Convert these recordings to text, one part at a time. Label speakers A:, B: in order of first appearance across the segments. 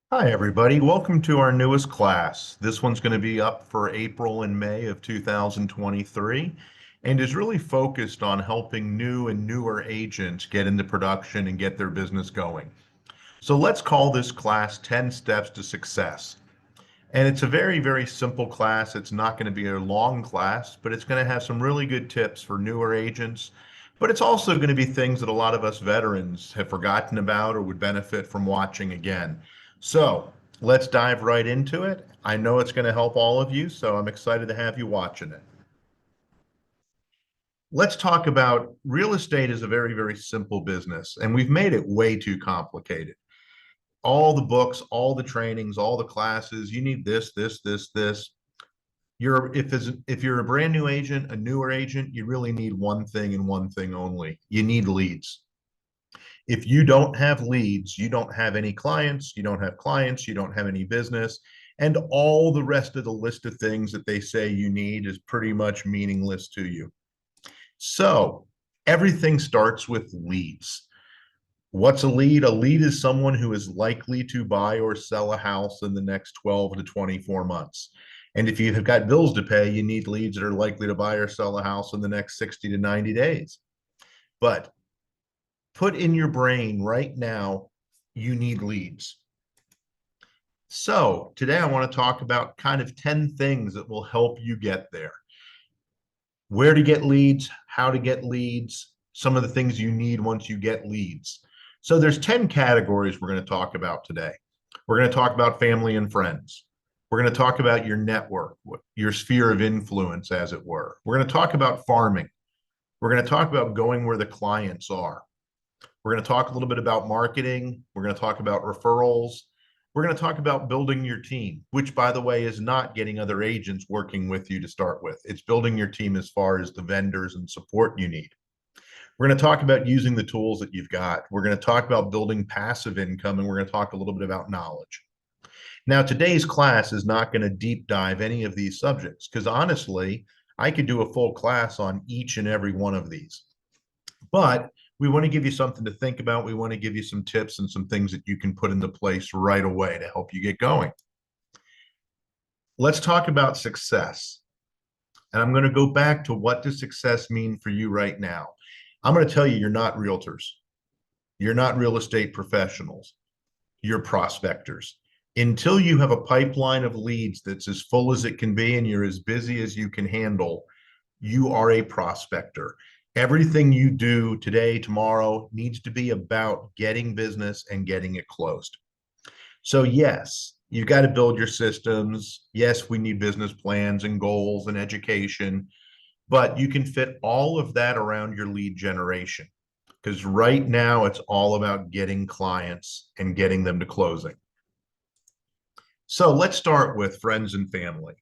A: Hi, everybody. Welcome to our newest class. This one's going to be up for April and May of 2023 and is really focused on helping new and newer agents get into production and get their business going. So let's call this class 10 Steps to Success. And it's a very, very simple class. It's not going to be a long class, but it's going to have some really good tips for newer agents. But it's also going to be things that a lot of us veterans have forgotten about or would benefit from watching again. So let's dive right into it. I know it's going to help all of you, so I'm excited to have you watching it. Let's talk about real estate is a very, very simple business, and we've made it way too complicated. All the books, all the trainings, all the classes, you need this, this, this, this. If you're a brand new agent, a newer agent, you really need one thing and one thing only. You need leads. If you don't have leads, you don't have any clients, you don't have clients, you don't have any business, and all the rest of the list of things that they say you need is pretty much meaningless to you. So everything starts with leads. What's a lead? A lead is someone who is likely to buy or sell a house in the next 12 to 24 months. And if you've got bills to pay, you need leads that are likely to buy or sell a house in the next 60 to 90 days. But put in your brain right now, you need leads. So today I want to talk about kind of 10 things that will help you get there. Where to get leads, how to get leads, some of the things you need once you get leads. So there's 10 categories we're going to talk about today. We're going to talk about family and friends. We're going to talk about your network, your sphere of influence, as it were. We're going to talk about farming. We're going to talk about going where the clients are. We're going to talk a little bit about marketing. We're going to talk about referrals. We're going to talk about building your team, which, by the way, is not getting other agents working with you to start with. It's building your team as far as the vendors and support you need. We're going to talk about using the tools that you've got. We're going to talk about building passive income, and we're going to talk a little bit about knowledge. Now, today's class is not going to deep dive any of these subjects because honestly, I could do a full class on each and every one of these. But we want to give you something to think about. We want to give you some tips and some things that you can put into place right away to help you get going. Let's talk about success. And I'm going to go back to what does success mean for you right now? I'm going to tell you, you're not realtors. You're not real estate professionals. You're prospectors. Until you have a pipeline of leads that's as full as it can be and you're as busy as you can handle, you are a prospector. Everything you do today, tomorrow needs to be about getting business and getting it closed. So yes, you've got to build your systems. Yes, we need business plans and goals and education, but you can fit all of that around your lead generation because right now it's all about getting clients and getting them to closing. So let's start with friends and family.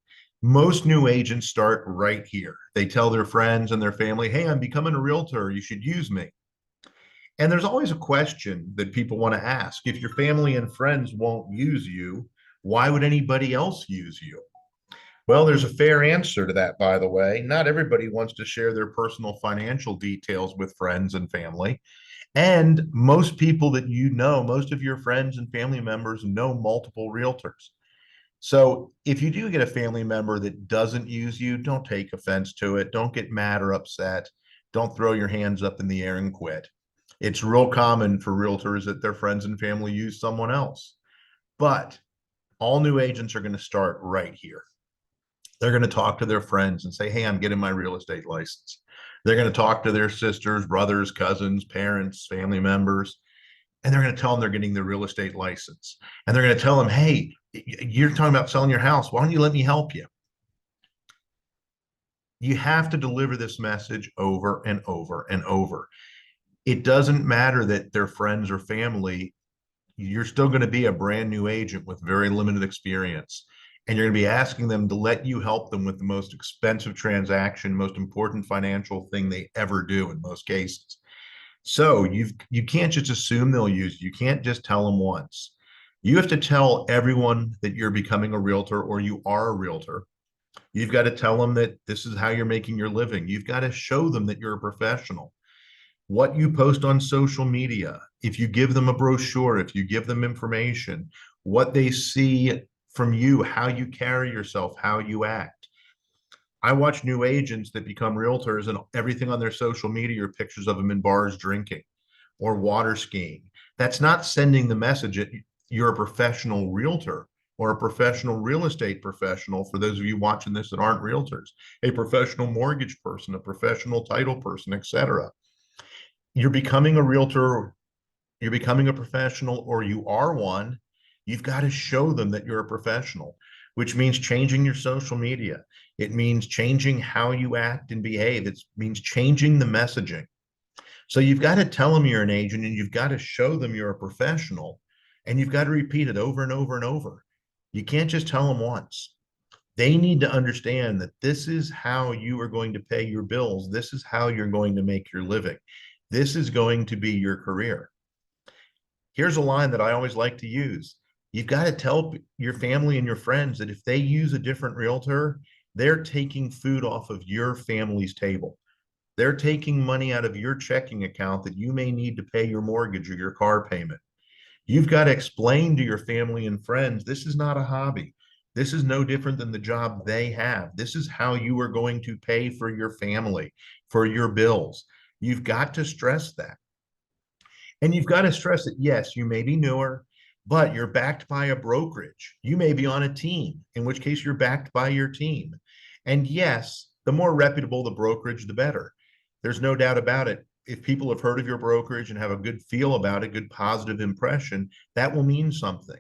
A: Most new agents start right here. They tell their friends and their family, hey, I'm becoming a realtor. You should use me. And there's always a question that people want to ask. If your family and friends won't use you, why would anybody else use you? Well, there's a fair answer to that, by the way. Not everybody wants to share their personal financial details with friends and family. And most people that you know, most of your friends and family members know multiple realtors. So if you do get a family member that doesn't use you, don't take offense to it. Don't get mad or upset. Don't throw your hands up in the air and quit. It's real common for realtors that their friends and family use someone else. But all new agents are going to start right here. They're going to talk to their friends and say, hey, I'm getting my real estate license. They're going to talk to their sisters, brothers, cousins, parents, family members, and they're going to tell them they're getting their real estate license. And they're going to tell them, hey, you're talking about selling your house. Why don't you let me help you? You have to deliver this message over and over and over. It doesn't matter that they're friends or family. You're still going to be a brand new agent with very limited experience. And you're going to be asking them to let you help them with the most expensive transaction, most important financial thing they ever do in most cases. So you can't just assume they'll use you. You can't just tell them once. You have to tell everyone that you're becoming a realtor or you are a realtor. You've got to tell them that this is how you're making your living. You've got to show them that you're a professional. What you post on social media, if you give them a brochure, if you give them information, what they see from you, how you carry yourself, how you act. I watch new agents that become realtors, and everything on their social media are pictures of them in bars drinking or water skiing. That's not sending the message that you're a professional realtor or a professional real estate professional. For those of you watching this that aren't realtors, a professional mortgage person, a professional title person, etc. You're becoming a realtor, you're becoming a professional, or you are one. You've got to show them that you're a professional, which means changing your social media. It means changing how you act and behave. It means changing the messaging. So you've got to tell them you're an agent, and you've got to show them you're a professional, and you've got to repeat it over and over and over. You can't just tell them once. They need to understand that this is how you are going to pay your bills. This is how you're going to make your living. This is going to be your career. Here's a line that I always like to use. You've got to tell your family and your friends that if they use a different realtor, they're taking food off of your family's table. They're taking money out of your checking account that you may need to pay your mortgage or your car payment. You've got to explain to your family and friends, this is not a hobby. This is no different than the job they have. This is how you are going to pay for your family, for your bills. You've got to stress that. And you've got to stress that, yes, you may be newer, but you're backed by a brokerage. You may be on a team, in which case you're backed by your team. And yes, the more reputable the brokerage, the better. There's no doubt about it. If people have heard of your brokerage and have a good feel about it, good positive impression, that will mean something.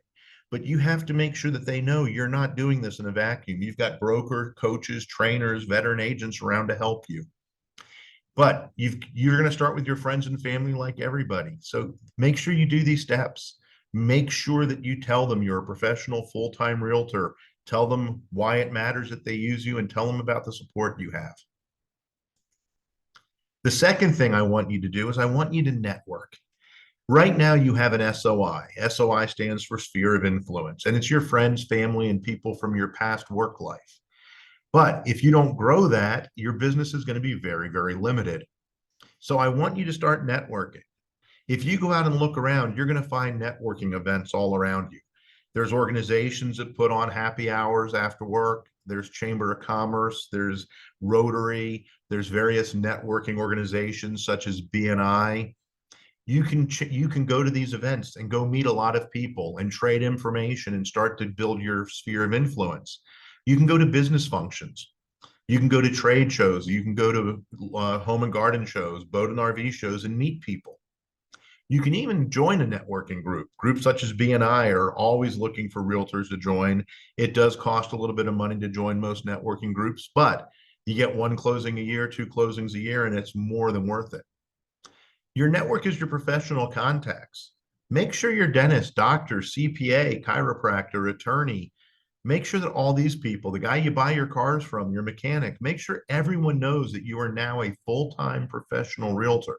A: But you have to make sure that they know you're not doing this in a vacuum. You've got broker, coaches, trainers, veteran agents around to help you. But you're going to start with your friends and family like everybody. So make sure you do these steps. Make sure that you tell them you're a professional full-time realtor. Tell them why it matters that they use you, and tell them about the support you have. The second thing I want you to do is I want you to network. Right now, you have an SOI. SOI stands for Sphere of Influence, and it's your friends, family, and people from your past work life. But if you don't grow that, your business is going to be very, very limited. So I want you to start networking. If you go out and look around, you're going to find networking events all around you. There's organizations that put on happy hours after work. There's Chamber of Commerce, there's Rotary, there's various networking organizations such as BNI. You can go to these events and go meet a lot of people and trade information and start to build your sphere of influence. You can go to business functions. You can go to trade shows. You can go to home and garden shows, boat and RV shows, and meet people. You can even join a networking group. Groups such as BNI are always looking for realtors to join. It does cost a little bit of money to join most networking groups, but you get one closing a year, two closings a year, and it's more than worth it. Your network is your professional contacts. Make sure your dentist, doctor, CPA, chiropractor, attorney, make sure that all these people, the guy you buy your cars from, your mechanic, make sure everyone knows that you are now a full-time professional realtor.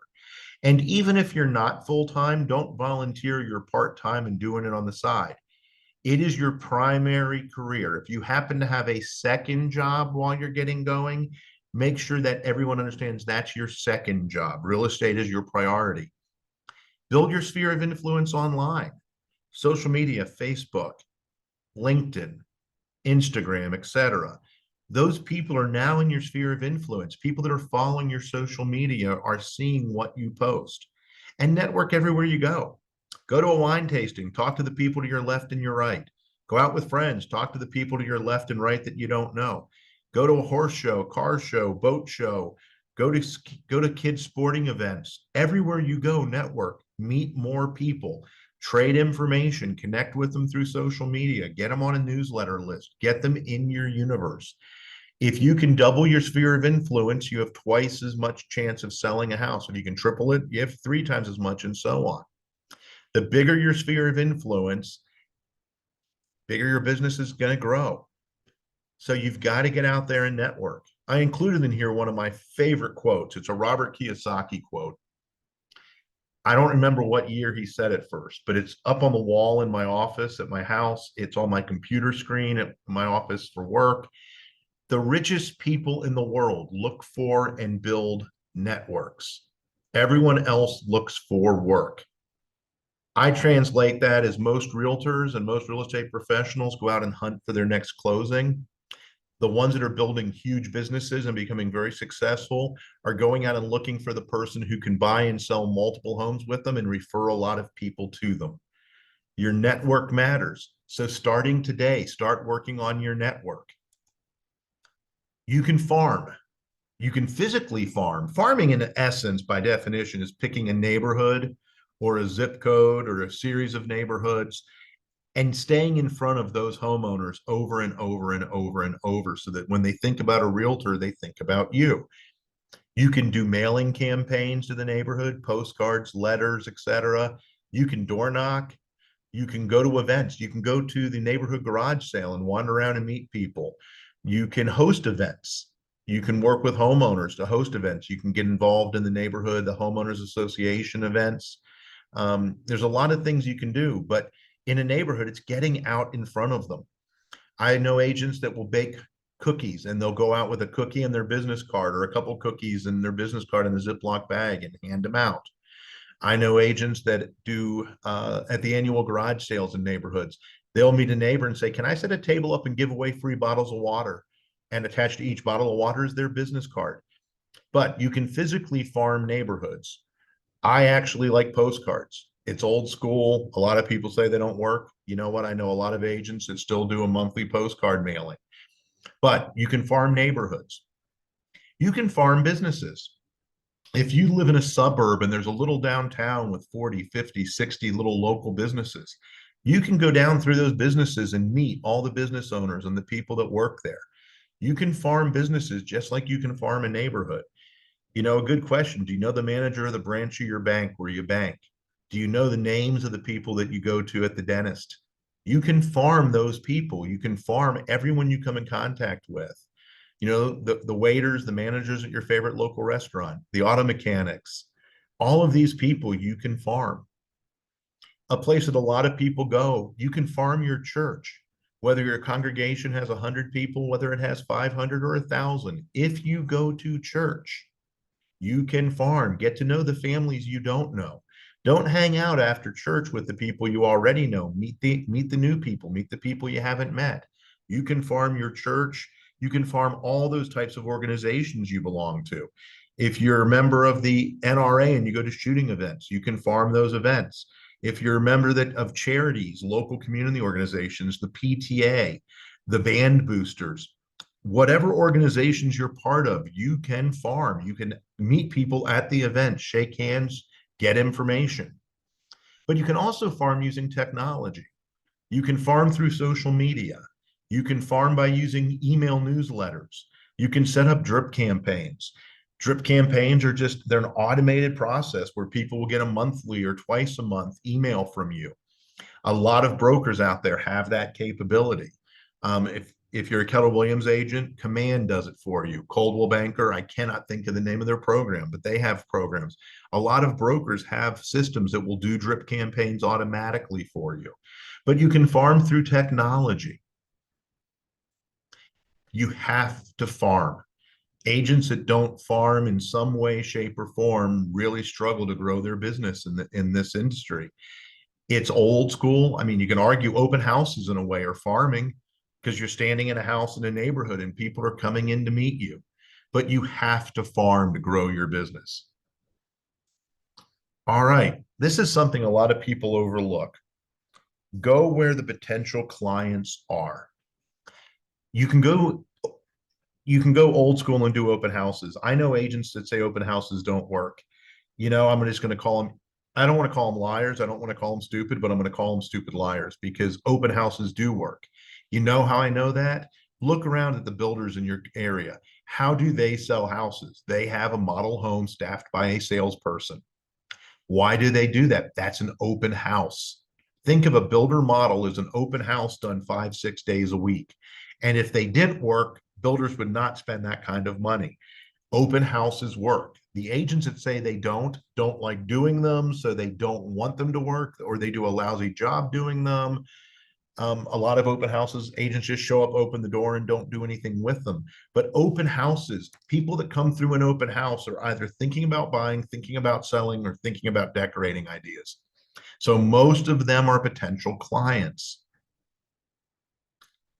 A: And even if you're not full-time, don't volunteer your part-time and doing it on the side. It is your primary career. If you happen to have a second job while you're getting going, make sure that everyone understands that's your second job. Real estate is your priority. Build your sphere of influence online, social media, Facebook, LinkedIn, Instagram, etc. Those people are now in your sphere of influence. People that are following your social media are seeing what you post. And network everywhere you go. Go to a wine tasting, talk to the people to your left and your right. Go out with friends, talk to the people to your left and right that you don't know. Go to a horse show, car show, boat show. Go to kids' sporting events. Everywhere you go, network, meet more people, trade information, connect with them through social media, get them on a newsletter list, get them in your universe. If you can double your sphere of influence, you have twice as much chance of selling a house. If you can triple it, you have 3 times as much, and so on. The bigger your sphere of influence, bigger your business is going to grow. So you've got to get out there and network. I included in here one of my favorite quotes. It's a Robert Kiyosaki quote. I don't remember what year he said it first, but it's up on the wall in my office at my house. It's on my computer screen at my office for work. The richest people in the world look for and build networks. Everyone else looks for work. I translate that as most realtors and most real estate professionals go out and hunt for their next closing. The ones that are building huge businesses and becoming very successful are going out and looking for the person who can buy and sell multiple homes with them and refer a lot of people to them. Your network matters. So starting today, start working on your network. You can farm. You can physically farm. Farming, in essence, by definition, is picking a neighborhood or a zip code or a series of neighborhoods and staying in front of those homeowners over and over and over and over so that when they think about a realtor, they think about you. You can do mailing campaigns to the neighborhood, postcards, letters, etc. You can door knock. You can go to events. You can go to the neighborhood garage sale and wander around and meet people. You can host events. You can work with homeowners to host events. You can get involved in the neighborhood, the homeowners association events. There's a lot of things you can do, but in a neighborhood, it's getting out in front of them. I know agents that will bake cookies and they'll go out with a cookie in their business card or a couple cookies in their business card in a Ziploc bag and hand them out. I know agents that do at the annual garage sales in neighborhoods. They'll meet a neighbor and say, "Can I set a table up and give away free bottles of water?" And attached to each bottle of water is their business card. But you can physically farm neighborhoods. I actually like postcards. It's old school. A lot of people say they don't work. You know what? I know a lot of agents that still do a monthly postcard mailing. But you can farm neighborhoods. You can farm businesses. If you live in a suburb and there's a little downtown with 40, 50, 60 little local businesses, you can go down through those businesses and meet all the business owners and the people that work there. You can farm businesses just like you can farm a neighborhood. You know, a good question. Do you know the manager of the branch of your bank where you bank? Do you know the names of the people that you go to at the dentist? You can farm those people. You can farm everyone you come in contact with. You know, the waiters, the managers at your favorite local restaurant, the auto mechanics, all of these people you can farm. A place that a lot of people go, you can farm your church, whether your congregation has 100 people, whether it has 500 or 1,000. If you go to church, you can farm, get to know the families you don't know. Don't hang out after church with the people you already know. Meet the new people, meet the people you haven't met. You can farm your church. You can farm all those types of organizations you belong to. If you're a member of the NRA and you go to shooting events, you can farm those events. If you're a member of charities, local community organizations, the PTA, the band boosters, whatever organizations you're part of, you can farm. You can meet people at the event, shake hands, get information. But you can also farm using technology. You can farm through social media. You can farm by using email newsletters. You can set up drip campaigns. Drip campaigns are just, they're an automated process where people will get a monthly or twice a month email from you. A lot of brokers out there have that capability. If you're a Keller Williams agent, Command does it for you. Coldwell Banker, I cannot think of the name of their program, but they have programs. A lot of brokers have systems that will do drip campaigns automatically for you. But you can farm through technology. You have to farm. Agents that don't farm in some way, shape, or form really struggle to grow their business in this industry. It's old school. I mean, you can argue open houses in a way are farming because you're standing in a house in a neighborhood and people are coming in to meet you. But you have to farm to grow your business. All right. This is something a lot of people overlook. Go where the potential clients are. You can go old school and do open houses. I know agents that say open houses don't work. You know, I'm just going to call them, I don't want to call them liars. I don't want to call them stupid, but I'm going to call them stupid liars because open houses do work. You know how I know that? Look around at the builders in your area. How do they sell houses? They have a model home staffed by a salesperson. Why do they do that? That's an open house. Think of a builder model as an open house done 5, 6 days a week. And if they didn't work, builders would not spend that kind of money. Open houses work. The agents that say they don't like doing them, so they don't want them to work, or they do a lousy job doing them. A lot of open houses, agents just show up, open the door, and don't do anything with them. But open houses, people that come through an open house are either thinking about buying, thinking about selling, or thinking about decorating ideas. So most of them are potential clients.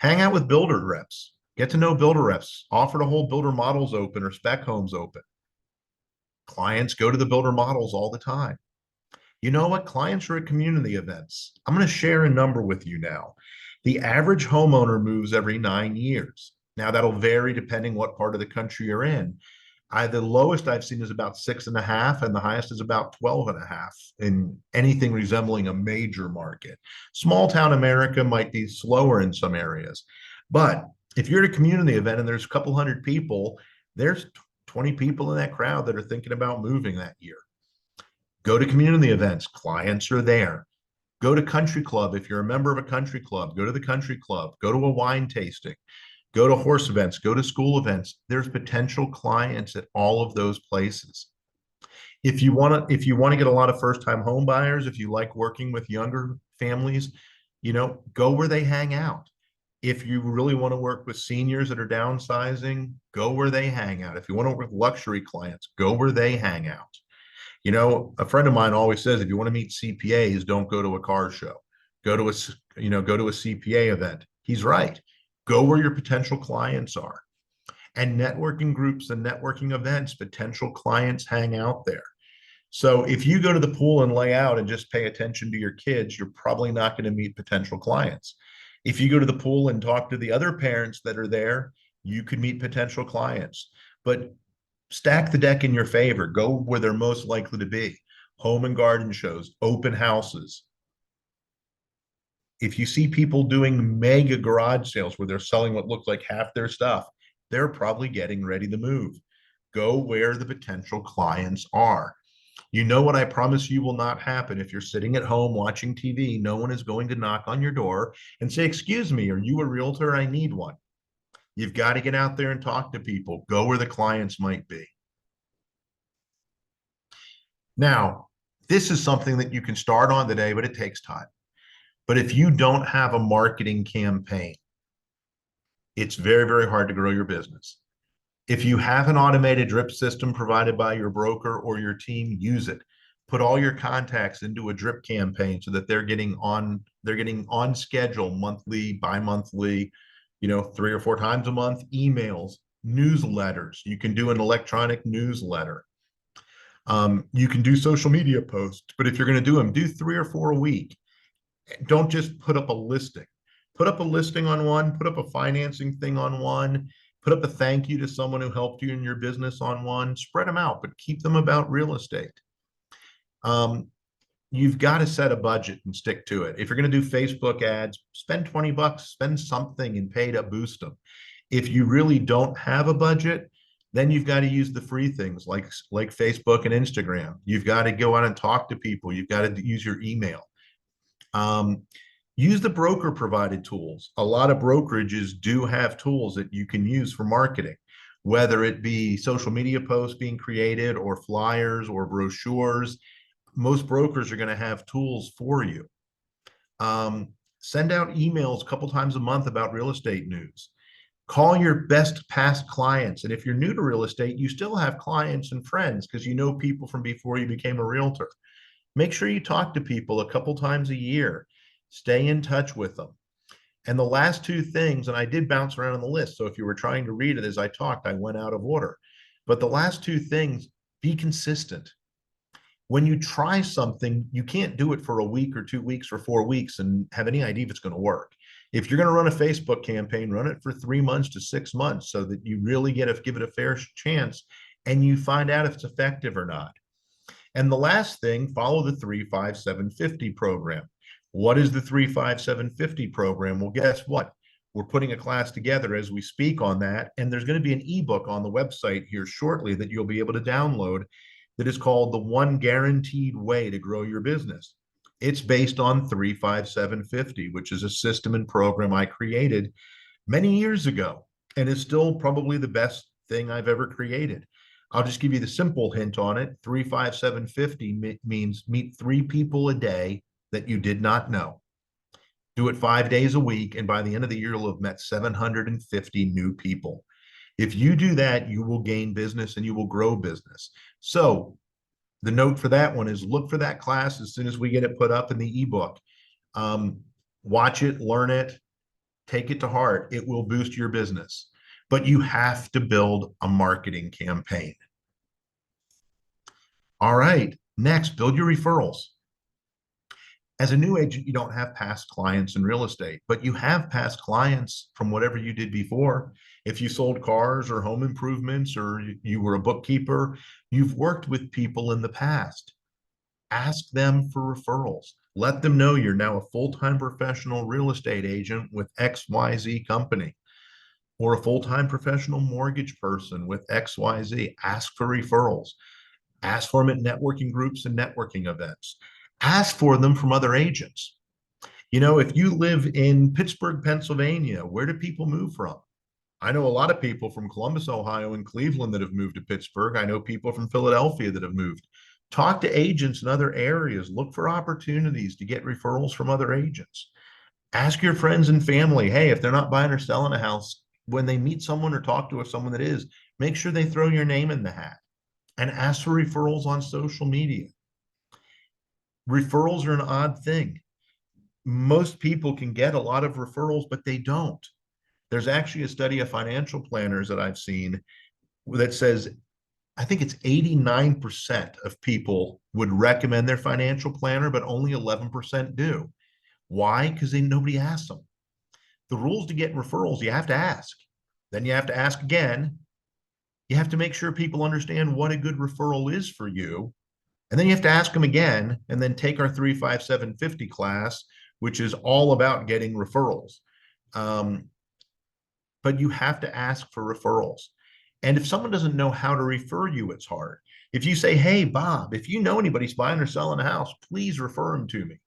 A: Hang out with builder reps. Get to know builder reps. Offer to hold builder models open or spec homes open. Clients go to the builder models all the time. You know what? Clients are at community events. I'm going to share a number with you now. The average homeowner moves every 9 years. Now, that'll vary depending what part of the country you're in. The lowest I've seen is about 6.5, and the highest is about 12.5 in anything resembling a major market. Small town America might be slower in some areas. But if you're at a community event and there's a couple hundred people, there's 20 people in that crowd that are thinking about moving that year. Go to community events, clients are there. Go to country club. If you're a member of a country club, go to the country club, go to a wine tasting, go to horse events, go to school events. There's potential clients at all of those places. If you want to get a lot of first-time home buyers, if you like working with younger families, go where they hang out. If you really want to work with seniors that are downsizing, go where they hang out. If you want to work with luxury clients, go where they hang out. A friend of mine always says, if you want to meet CPAs, don't go to a car show. Go to a CPA event. He's right. Go where your potential clients are. And networking groups and networking events, potential clients hang out there. So if you go to the pool and lay out and just pay attention to your kids, you're probably not going to meet potential clients. If you go to the pool and talk to the other parents that are there, you could meet potential clients. But stack the deck in your favor. Go where they're most likely to be. Home and garden shows, open houses. If you see people doing mega garage sales where they're selling what looks like half their stuff, they're probably getting ready to move. Go where the potential clients are. You know what I promise you will not happen if you're sitting at home watching TV. No one is going to knock on your door and say, "Excuse me, are you a realtor? I need one." You've got to get out there and talk to people. Go where the clients might be. Now, this is something that you can start on today, but it takes time. But if you don't have a marketing campaign, it's very, very hard to grow your business. If you have an automated drip system provided by your broker or your team, use it. Put all your contacts into a drip campaign so that they're getting on schedule monthly, bi-monthly, 3 or 4 times a month, emails, newsletters. You can do an electronic newsletter. You can do social media posts, but if you're going to do them, do 3 or 4 a week. Don't just put up a listing. Put up a listing on one, put up a financing thing on one, put up a thank you to someone who helped you in your business on one. Spread them out, but keep them about real estate. You've got to set a budget and stick to it. If you're going to do Facebook ads, spend $20, spend something and pay to boost them. If you really don't have a budget, then you've got to use the free things like Facebook and Instagram. You've got to go out and talk to people. You've got to use your email. Use the broker provided tools. A lot of brokerages do have tools that you can use for marketing, whether it be social media posts being created or flyers or brochures. Most brokers are going to have tools for you. Send out emails a couple times a month about real estate news. Call your best past clients. And if you're new to real estate, you still have clients and friends because you know people from before you became a realtor. Make sure you talk to people a couple times a year. Stay in touch with them. And the last two things, and I did bounce around on the list, so if you were trying to read it as I talked, I went out of order. But the last two things, be consistent. When you try something, you can't do it for a week or 2 weeks or 4 weeks and have any idea if it's going to work. If you're going to run a Facebook campaign, run it for 3 months to 6 months so that you really give it a fair chance and you find out if it's effective or not. And the last thing, follow the 3-5-7-50 program. What is the 3-5-7-50 program? Well, guess what? We're putting a class together as we speak on that. And there's going to be an ebook on the website here shortly that you'll be able to download that is called The One Guaranteed Way to Grow Your Business. It's based on 3-5-7-50, which is a system and program I created many years ago and is still probably the best thing I've ever created. I'll just give you the simple hint on it. 3-5-7-50 means meet 3 people a day that you did not know. Do it 5 days a week, and by the end of the year, you'll have met 750 new people. If you do that, you will gain business and you will grow business. So The note for that one is look for that class as soon as we get it put up in the ebook. Um, Watch it, learn it, take it to heart. It will boost your business, but you have to build a marketing campaign. All right, next, build your referrals. As a new agent, you don't have past clients in real estate, but you have past clients from whatever you did before. If you sold cars or home improvements, or you were a bookkeeper, you've worked with people in the past. Ask them for referrals. Let them know you're now a full-time professional real estate agent with XYZ company, or a full-time professional mortgage person with XYZ. Ask for referrals. Ask for them at networking groups and networking events. Ask for them from other agents. You know, if you live in Pittsburgh, Pennsylvania, where do people move from? I know a lot of people from Columbus, Ohio, and Cleveland that have moved to Pittsburgh. I know people from Philadelphia that have moved. Talk to agents in other areas. Look for opportunities to get referrals from other agents. Ask your friends and family, hey, if they're not buying or selling a house, when they meet someone or talk to someone that is, make sure they throw your name in the hat, and ask for referrals on social media. Referrals are an odd thing. Most people can get a lot of referrals, but they don't. There's actually a study of financial planners that I've seen that says, I think it's 89% of people would recommend their financial planner, but only 11% do. Why? Because nobody asks them. The rules to get referrals, you have to ask. Then you have to ask again. You have to make sure people understand what a good referral is for you. And then you have to ask them again, and then take our 35750 class, which is all about getting referrals. But you have to ask for referrals. And if someone doesn't know how to refer you, it's hard. If you say, hey, Bob, if you know anybody's buying or selling a house, please refer them to me.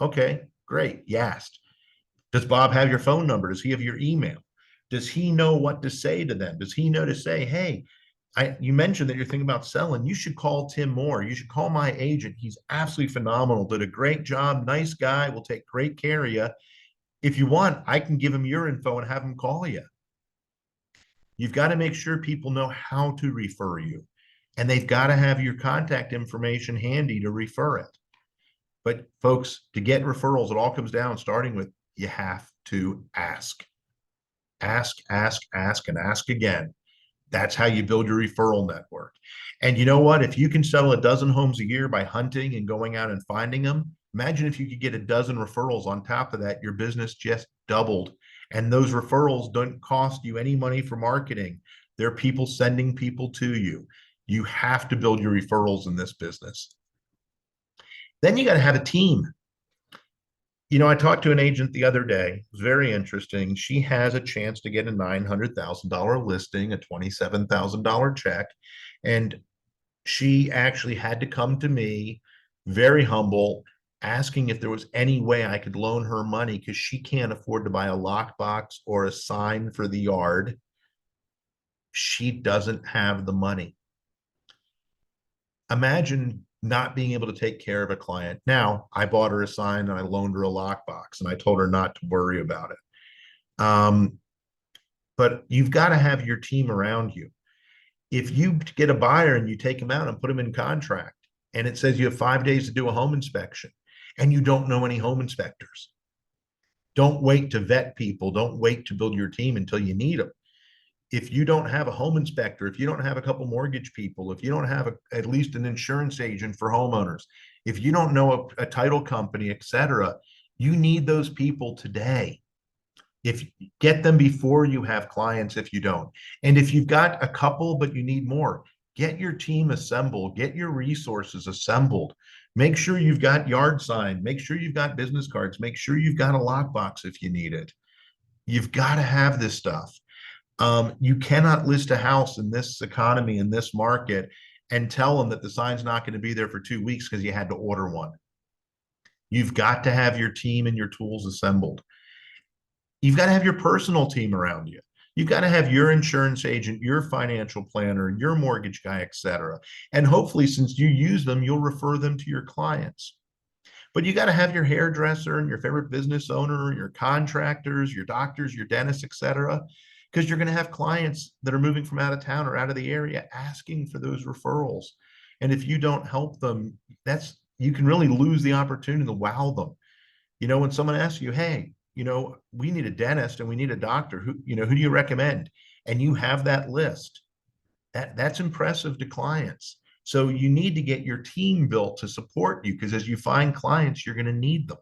A: Okay, great. You asked. Does Bob have your phone number? Does he have your email? Does he know what to say to them? Does he know to say, hey, you mentioned that you're thinking about selling. You should call Tim Moore. You should call my agent. He's absolutely phenomenal. Did a great job. Nice guy. Will take great care of you. If you want, I can give him your info and have him call you. You've got to make sure people know how to refer you, and they've got to have your contact information handy to refer it. But folks, to get referrals, it all comes down starting with you have to ask. Ask, ask, ask, and ask again. That's how you build your referral network. And you know what? If you can sell a dozen homes a year by hunting and going out and finding them, imagine if you could get a dozen referrals on top of that, your business just doubled. And those referrals don't cost you any money for marketing. They're people sending people to you. You have to build your referrals in this business. Then you got to have a team. You know, I talked to an agent the other day. It was very interesting. She has a chance to get a $900,000 listing, a $27,000 check. And she actually had to come to me, very humble, asking if there was any way I could loan her money because she can't afford to buy a lockbox or a sign for the yard. She doesn't have the money. Imagine not being able to take care of a client. Now, I bought her a sign and I loaned her a lockbox and I told her not to worry about it. But you've got to have your team around you. If you get a buyer and you take them out and put them in contract, and it says you have 5 days to do a home inspection, and you don't know any home inspectors, don't wait to vet people. Don't wait to build your team until you need them. If you don't have a home inspector, if you don't have a couple mortgage people, if you don't have at least an insurance agent for homeowners, if you don't know a title company, etc., you need those people today. If get them before you have clients, if you don't. And if you've got a couple, but you need more, get your team assembled, get your resources assembled. Make sure you've got yard sign, make sure you've got business cards, make sure you've got a lockbox if you need it. You've got to have this stuff. You cannot list a house in this economy, in this market, and tell them that the sign's not going to be there for 2 weeks because you had to order one. You've got to have your team and your tools assembled. You've got to have your personal team around you. You've got to have your insurance agent, your financial planner, your mortgage guy, etc. And hopefully, since you use them, you'll refer them to your clients. But you got to have your hairdresser and your favorite business owner, your contractors, your doctors, your dentists, etc., because you're going to have clients that are moving from out of town or out of the area asking for those referrals. And if you don't help them, you can really lose the opportunity to wow them. When someone asks you, hey, we need a dentist and we need a doctor, who do you recommend? And you have that list. That's impressive to clients. So you need to get your team built to support you, because as you find clients, you're going to need them.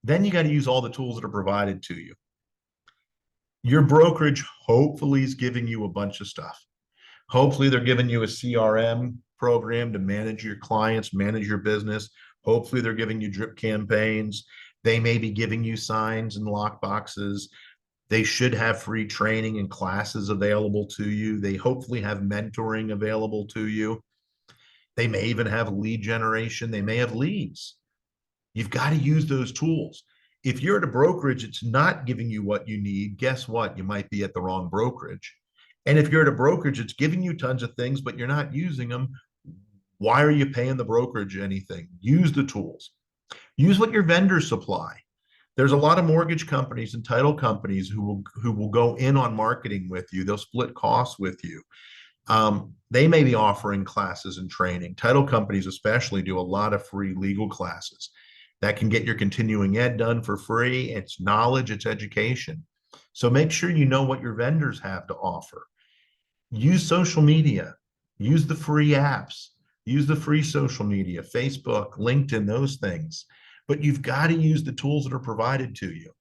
A: Then you got to use all the tools that are provided to you. Your brokerage hopefully is giving you a bunch of stuff. Hopefully they're giving you a CRM program to manage your clients, manage your business. Hopefully they're giving you drip campaigns. They may be giving you signs and lock boxes. They should have free training and classes available to you. They hopefully have mentoring available to you. They may even have lead generation. They may have leads. You've got to use those tools. If you're at a brokerage, it's not giving you what you need. Guess what? You might be at the wrong brokerage. And if you're at a brokerage, it's giving you tons of things, but you're not using them. Why are you paying the brokerage anything? Use the tools. Use what your vendors supply. There's a lot of mortgage companies and title companies who will go in on marketing with you. They'll split costs with you. They may be offering classes and training. Title companies especially do a lot of free legal classes that can get your continuing ed done for free. It's knowledge, it's education. So make sure you know what your vendors have to offer. Use social media, use the free apps, use the free social media, Facebook, LinkedIn, those things. But you've got to use the tools that are provided to you.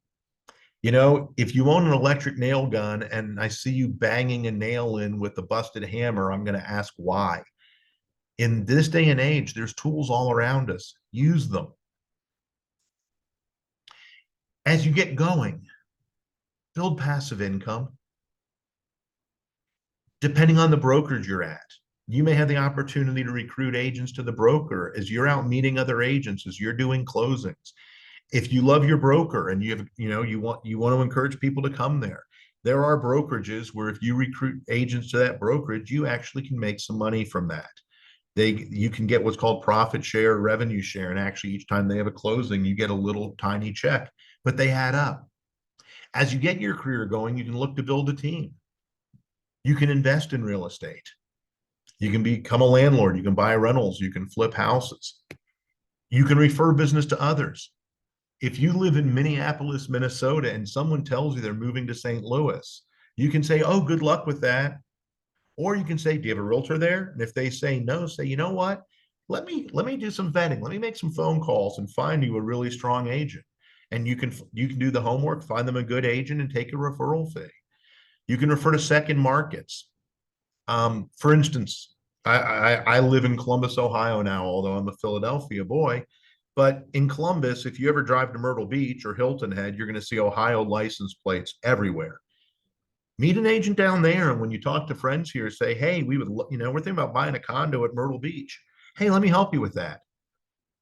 A: If you own an electric nail gun and I see you banging a nail in with a busted hammer, I'm going to ask why. In this day and age, there's tools all around us. Use them. As you get going, build passive income. Depending on the brokerage you're at, you may have the opportunity to recruit agents to the broker as you're out meeting other agents, as you're doing closings. If you love your broker and you want to encourage people to come there, there are brokerages where if you recruit agents to that brokerage, you actually can make some money from that. You can get what's called profit share, revenue share, and actually each time they have a closing, you get a little tiny check, but they add up. As you get your career going, you can look to build a team. You can invest in real estate. You can become a landlord. You can buy rentals. You can flip houses. You can refer business to others. If you live in Minneapolis, Minnesota, and someone tells you they're moving to St. Louis, you can say, oh, good luck with that. Or you can say, do you have a realtor there? And if they say no, say, you know what? Let me do some vetting. Let me make some phone calls and find you a really strong agent. And you can do the homework, find them a good agent, and take a referral fee. You can refer to second markets. For instance, I live in Columbus, Ohio now, although I'm a Philadelphia boy. But in Columbus, if you ever drive to Myrtle Beach or Hilton Head, you're going to see Ohio license plates everywhere. Meet an agent down there, and when you talk to friends here, say, hey, we're thinking about buying a condo at Myrtle Beach. Hey, let me help you with that.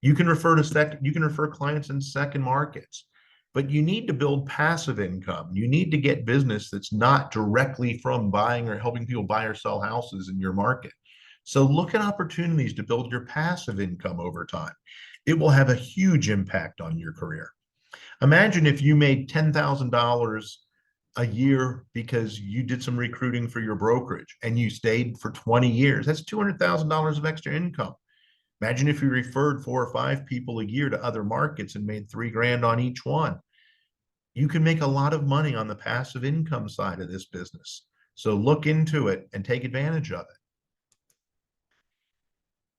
A: You can refer clients in second markets, but you need to build passive income. You need to get business that's not directly from buying or helping people buy or sell houses in your market. So look at opportunities to build your passive income over time. It will have a huge impact on your career. Imagine if you made $10,000 a year because you did some recruiting for your brokerage and you stayed for 20 years. That's $200,000 of extra income. Imagine if you referred 4 or 5 people a year to other markets and made $3,000 on each one. You can make a lot of money on the passive income side of this business. So look into it and take advantage of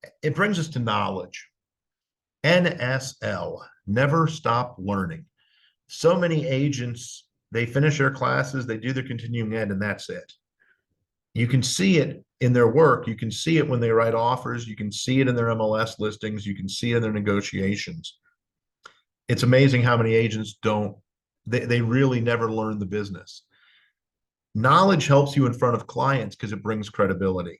A: it. It brings us to knowledge. NSL, never stop learning. So many agents, they finish their classes, they do their continuing ed, and that's it. You can see it in their work. You can see it when they write offers. You can see it in their MLS listings. You can see it in their negotiations. It's amazing how many agents they really never learn the business. Knowledge helps you in front of clients because it brings credibility.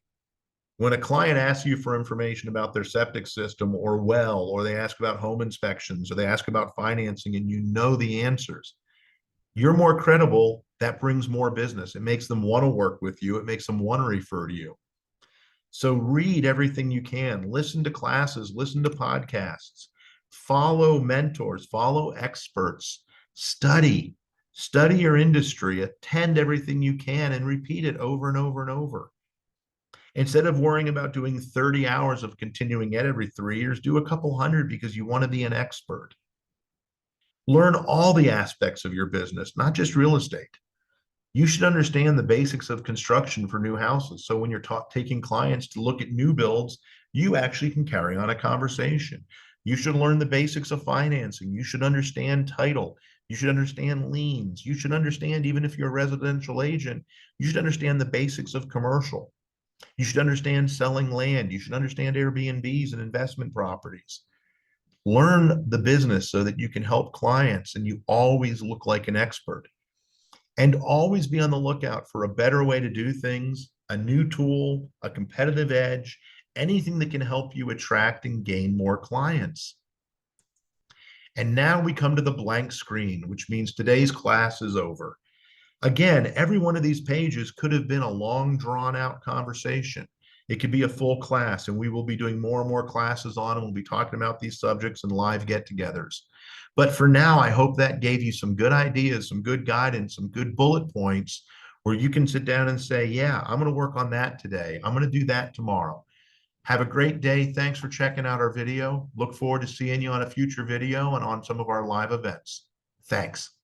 A: When a client asks you for information about their septic system or well, or they ask about home inspections, or they ask about financing, and you know the answers, you're more credible. That brings more business. It makes them want to work with you. It makes them want to refer to you. So read everything you can. Listen to classes, listen to podcasts, follow mentors, follow experts, study your industry, attend everything you can, and repeat it over and over and over. Instead of worrying about doing 30 hours of continuing ed every 3 years, do a couple hundred because you want to be an expert. Learn all the aspects of your business, not just real estate. You should understand the basics of construction for new houses. So when you're taking clients to look at new builds, you actually can carry on a conversation. You should learn the basics of financing. You should understand title. You should understand liens. You should understand, even if you're a residential agent, you should understand the basics of commercial. You should understand selling land. You should understand Airbnbs and investment properties. Learn the business so that you can help clients and you always look like an expert. And always be on the lookout for a better way to do things, a new tool, a competitive edge, anything that can help you attract and gain more clients. And now we come to the blank screen, which means today's class is over. Again, every one of these pages could have been a long, drawn out conversation. It could be a full class, and we will be doing more and more classes on, and we'll be talking about these subjects and live get-togethers. But for now, I hope that gave you some good ideas, some good guidance, some good bullet points where you can sit down and say, yeah, I'm going to work on that today. I'm going to do that tomorrow. Have a great day. Thanks for checking out our video. Look forward to seeing you on a future video and on some of our live events. Thanks.